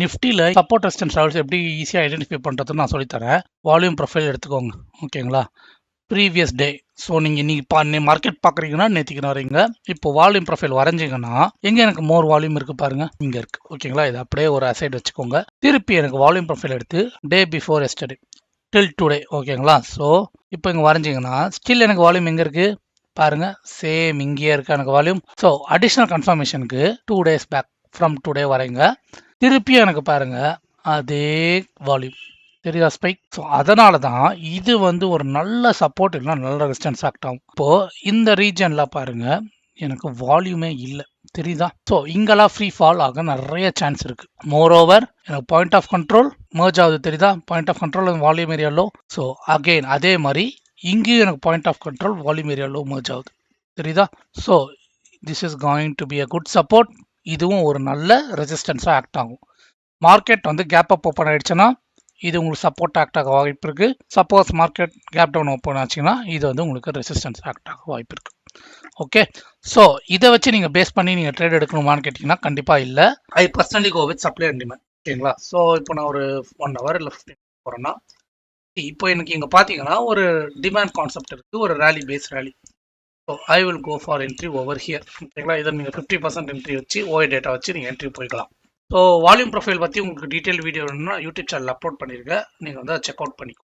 நிஃப்டியில் support resistance levels எப்படி ஈஸியாக ஐடென்டிஃபை பண்ணுறதுன்னு நான் சொல்லித்தரேன். வால்யூம் ப்ரொஃபைல் எடுத்துக்கோங்க, ஓகேங்களா? Previous day. ஸோ நீங்கள் இன்னைக்கு மார்க்கெட் பார்க்குறீங்கன்னா நேற்றுக்கு வரீங்க. இப்போ வால்யூம் ப்ரொஃபைல் வரைஞ்சிங்கன்னா எங்கே எனக்கு மோர் வால்யூம் இருக்குது பாருங்கள், இங்கே இருக்குது, ஓகேங்களா? இது அப்படியே ஒரு அசைட் வச்சுக்கோங்க. திருப்பி எனக்கு வால்யூம் ப்ரொஃபைல் எடுத்து day before yesterday till today, ஓகேங்களா? ஸோ இப்போ இங்கே வரைஞ்சிங்கன்னா ஸ்டில் எனக்கு வால்யூம் எங்கே இருக்குது பாருங்க, சேம் இங்கேயே இருக்கு எனக்கு வால்யூம். ஸோ அடிஷ்னல் கன்ஃபர்மேஷனுக்கு 2 days பேக் ஃப்ரம் டுடே வரைங்க. திருப்பி எனக்கு பாருங்க அதே வால்யூம் தெரியுதா, ஸ்பைக். ஸோ அதனால தான் இது வந்து ஒரு நல்ல சப்போர்ட் இல்லைனா நல்ல ரெசிஸ்டன்ஸ் ஆக்ட் ஆகும். இப்போ இந்த ரீஜன்ல பாருங்க எனக்கு வால்யூமே இல்லை, தெரியுதா? ஸோ இங்கெல்லாம் ஃப்ரீ ஃபால் ஆக நிறைய சான்ஸ் இருக்கு. மோர் ஓவர் எனக்கு பாயிண்ட் ஆஃப் கண்ட்ரோல் மர்ஜ் ஆகுது, தெரியுதா? Point of control volume area low. So again அதே மாதிரி இங்கேயும் எனக்கு point of control volume area low merge ஆகுது, தெரியுதா? So this is going to be a good support. இதுவும் ஒரு நல்ல ரெசிஸ்டன்ஸாக ஆக்ட் ஆகும். மார்க்கெட் வந்து கேப் அப் ஓப்பன் ஆயிடுச்சுன்னா இது உங்களுக்கு சப்போர்ட் ஆக்ட் ஆக வாய்ப்பு இருக்கு. Suppose market gap down open ஆச்சுன்னா இது வந்து உங்களுக்கு ரெசிஸ்டன்ஸ் ஆக்ட் ஆக வாய்ப்பு இருக்கு. ஓகே, ஸோ இதை வச்சு நீங்கள் பேஸ் பண்ணி நீங்கள் ட்ரேட் எடுக்கணுமான்னு கேட்டிங்கன்னா கண்டிப்பாக இல்லை. I personally go with supply and demand, ஓகேங்களா? ஸோ இப்போ நான் ஒரு 1 hour இல்லை 15 போகிறேன்னா இப்போ எனக்கு இங்கே பார்த்தீங்கன்னா ஒரு டிமாண்ட் கான்செப்ட் இருக்குது, ஒரு rally base rally. So I will go for entry over here, ஓகேங்களா? இதை நீங்கள் 50% என்ட்ரி வச்சு ஓஏ டேட்டா வச்சு நீங்கள் என்ட்ரி போய்க்கலாம். ஸோ வால்யூம் ப்ரொஃபைல் பற்றி உங்களுக்கு டீட்டெயில் வீடியோ வேணும்னா யூடியூப் சேனல் அப்லோட் பண்ணியிருக்கேன், நீங்கள் வந்து அதை செக் அவுட் பண்ணிக்கோ.